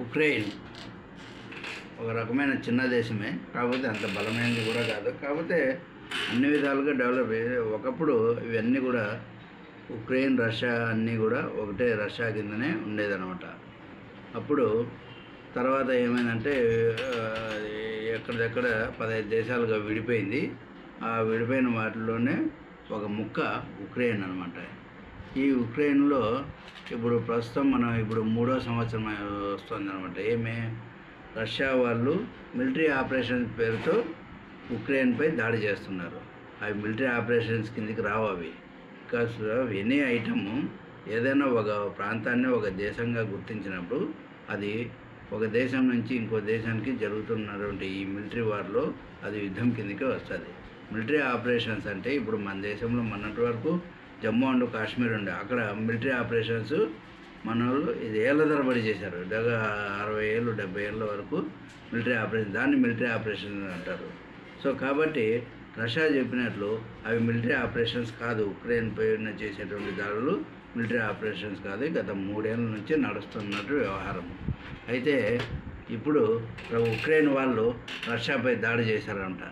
Ukraine ఒక రకమైన చిన్న దేశమే, కాకపోతే అంత బలమైనది కూడా కాదు. కాకపోతే అన్ని విధాలుగా డెవలప్ అయ్యేది. ఒకప్పుడు ఇవన్నీ కూడా ఉక్రెయిన్, రష్యా అన్నీ కూడా ఒకటే రష్యా కిందనే ఉండేదన్నమాట. అప్పుడు తర్వాత ఏమైందంటే ఎక్కడిదెక్కడ 15 దేశాలుగా విడిపోయింది. ఆ విడిపోయిన వాటిలోనే ఒక ముక్క ఉక్రెయిన్ అనమాట. ఈ ఉక్రెయిన్లో ఇప్పుడు ప్రస్తుతం మనం మూడో సంవత్సరం వస్తుంది అనమాట. రష్యా వాళ్ళు మిలిటరీ ఆపరేషన్స్ పేరుతో ఉక్రెయిన్పై దాడి చేస్తున్నారు. అవి మిలిటరీ ఆపరేషన్స్ కిందికి రావు. అవి బికాస్ ఎనీ ఐటమ్ ఏదైనా ఒక ప్రాంతాన్ని ఒక దేశంగా గుర్తించినప్పుడు అది ఒక దేశం నుంచి ఇంకో దేశానికి జరుగుతున్నటువంటి ఈ మిలిటరీ వార్లో అది యుద్ధం కిందకే వస్తుంది. మిలిటరీ ఆపరేషన్స్ అంటే ఇప్పుడు మన దేశంలో మొన్నటి వరకు జమ్మూ అండ్ కాశ్మీర్ ఉండే, అక్కడ మిలిటరీ ఆపరేషన్స్ మన వాళ్ళు ఇది ఏళ్ళ తరబడి చేశారు. 60 ఏళ్ళు 70 ఏళ్ళ వరకు మిలిటరీ ఆపరేషన్, దాన్ని మిలిటరీ ఆపరేషన్ అంటారు. సో కాబట్టి రష్యా చెప్పినట్లు అవి మిలిటరీ ఆపరేషన్స్ కాదు. ఉక్రెయిన్ పైన చేసేటువంటి దాడులు మిలిటరీ ఆపరేషన్స్ కాదు. గత 3 ఏళ్ళ నుంచి నడుస్తున్నట్టు వ్యవహారం. అయితే ఇప్పుడు ఉక్రెయిన్ వాళ్ళు రష్యాపై దాడి చేశారంట.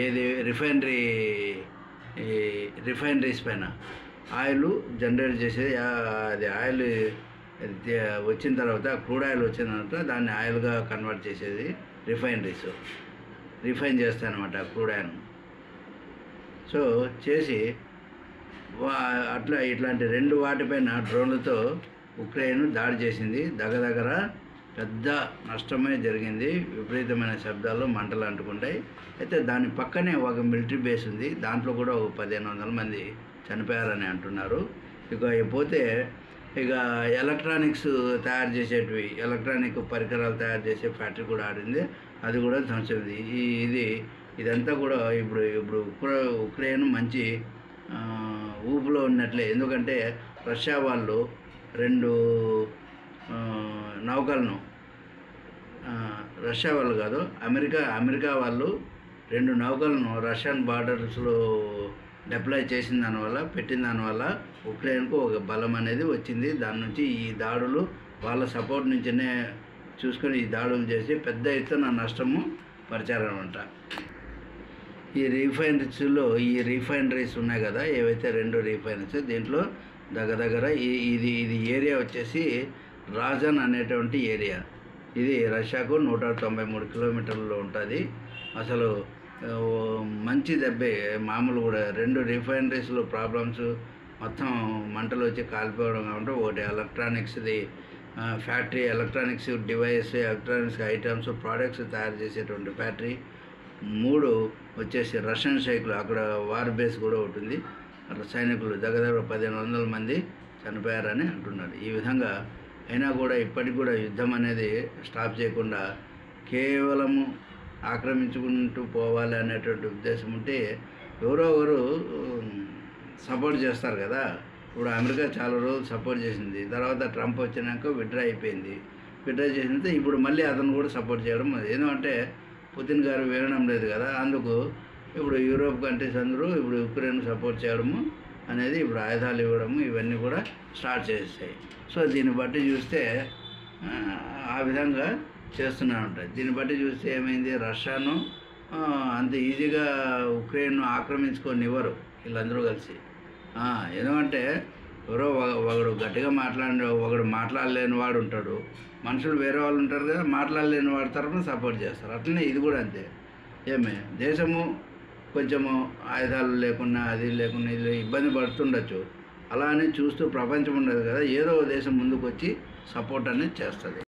ఏది రిఫైనరీస్ పైన ఆయిల్ జనరేట్ చేసేది. అది ఆయిల్ వచ్చిన తర్వాత, క్రూడ్ ఆయిల్ వచ్చిన తర్వాత దాన్ని ఆయిల్గా కన్వర్ట్ చేసేది రిఫైనరీస్. రిఫైన్ చేస్తాయన్నమాట క్రూడ్ ఆయిల్. సో చేసి ఇట్లాంటి 2 వాటిపైన డ్రోన్లతో ఉక్రెయిన్ దాడి చేసింది. దగ్గర పెద్ద నష్టమే జరిగింది. విపరీతమైన శబ్దాలు, మంటలు అంటుకుంటాయి. అయితే దాని పక్కనే ఒక మిలిటరీ బేస్ ఉంది. దాంట్లో కూడా ఒక 1500 మంది చనిపోయారని అంటున్నారు. ఇక పోతే ఎలక్ట్రానిక్స్ తయారు చేసేటివి, ఎలక్ట్రానిక్ పరికరాలు తయారు చేసే ఫ్యాక్టరీ కూడా ఆడింది. అది కూడా ధ్వంసమైంది. ఇదంతా కూడా ఇప్పుడు ఉక్రెయిన్ మంచి ఊపులో ఉన్నట్లే. ఎందుకంటే రష్యా వాళ్ళు 2 నౌకలను, రష్యా వాళ్ళు కాదు అమెరికా వాళ్ళు 2 నౌకలను రష్యన్ బార్డర్స్లో డిప్లాయ్ చేసిన దానివల్ల, పెట్టిన దానివల్ల ఉక్రెయిన్కు ఒక బలం అనేది వచ్చింది. దాని నుంచి ఈ దాడులు వాళ్ళ సపోర్ట్ నుంచినే చూసుకొని ఈ దాడులు చేసి పెద్ద ఎత్తున నష్టము పరిచారనమాట. ఈ రిఫైనరీస్ ఉన్నాయి కదా, ఏవైతే 2 రిఫైనరీస్, దీంట్లో దగ్గర ఇది ఏరియా వచ్చేసి రాజన్ అనేటువంటి ఏరియా. ఇది రష్యాకు 193 కిలోమీటర్లలో ఉంటుంది. అసలు మంచి దెబ్బే, మామూలు కూడా 2 రిఫైనరీస్లో ప్రాబ్లమ్స్, మొత్తం మంటలు వచ్చి కాలిపోవడం. కాబట్టి ఒకటి ఎలక్ట్రానిక్స్ది factory, electronics device, electronics items, products తయారు చేసేటువంటి ఫ్యాక్టరీ. 3 వచ్చేసి రష్యన్ సైకిల్, అక్కడ వార్ బేస్ కూడా ఉంటుంది. సైనికులు దగ్గర 1500 మంది చనిపోయారని అంటున్నారు. ఈ విధంగా అయినా కూడా ఇప్పటికి కూడా యుద్ధం అనేది స్టాప్ చేయకుండా కేవలము ఆక్రమించుకుంటూ పోవాలి అనేటువంటి ఉద్దేశం ఉంటే ఎవరో ఒకరు సపోర్ట్ చేస్తారు కదా. ఇప్పుడు అమెరికా చాలా రోజులు సపోర్ట్ చేసింది, తర్వాత ట్రంప్ వచ్చినాక విత్డ్రా అయిపోయింది. విత్డ్రా చేసినంత ఇప్పుడు మళ్ళీ అతను కూడా సపోర్ట్ చేయడం, ఎందుకంటే పుతిన్ గారు వినడం లేదు కదా. అందుకు ఇప్పుడు యూరోప్ కంట్రీస్ అందరూ ఇప్పుడు ఉక్రెయిన్ సపోర్ట్ చేయడము అనేది, ఇప్పుడు ఆయుధాలు ఇవ్వడము, ఇవన్నీ కూడా స్టార్ట్ చేస్తాయి. సో దీన్ని బట్టి చూస్తే ఆ విధంగా చేస్తూనే ఉంటాయి. దీన్ని బట్టి చూస్తే ఏమైంది, రష్యాను అంత ఈజీగా ఉక్రెయిన్ను ఆక్రమించుకొని వీళ్ళందరూ కలిసి. ఎందుకంటే ఎవరో ఒకడు గట్టిగా ఒకడు మాట్లాడలేని వాడు ఉంటాడు, మనుషులు వేరే వాళ్ళు ఉంటారు కదా, మాట్లాడలేని వాడి తరఫున సపోర్ట్ చేస్తారు. అట్లనే ఇది కూడా అంతే. దేశము కొంచెము ఆయుధాలు లేకున్నా, అది లేకున్నా, ఇది ఇబ్బంది పడుతుండొచ్చు. అలా అని చూస్తూ ప్రపంచం ఉండదు కదా, ఏదో దేశం ముందుకు వచ్చి సపోర్ట్ అనేది చేస్తుంది.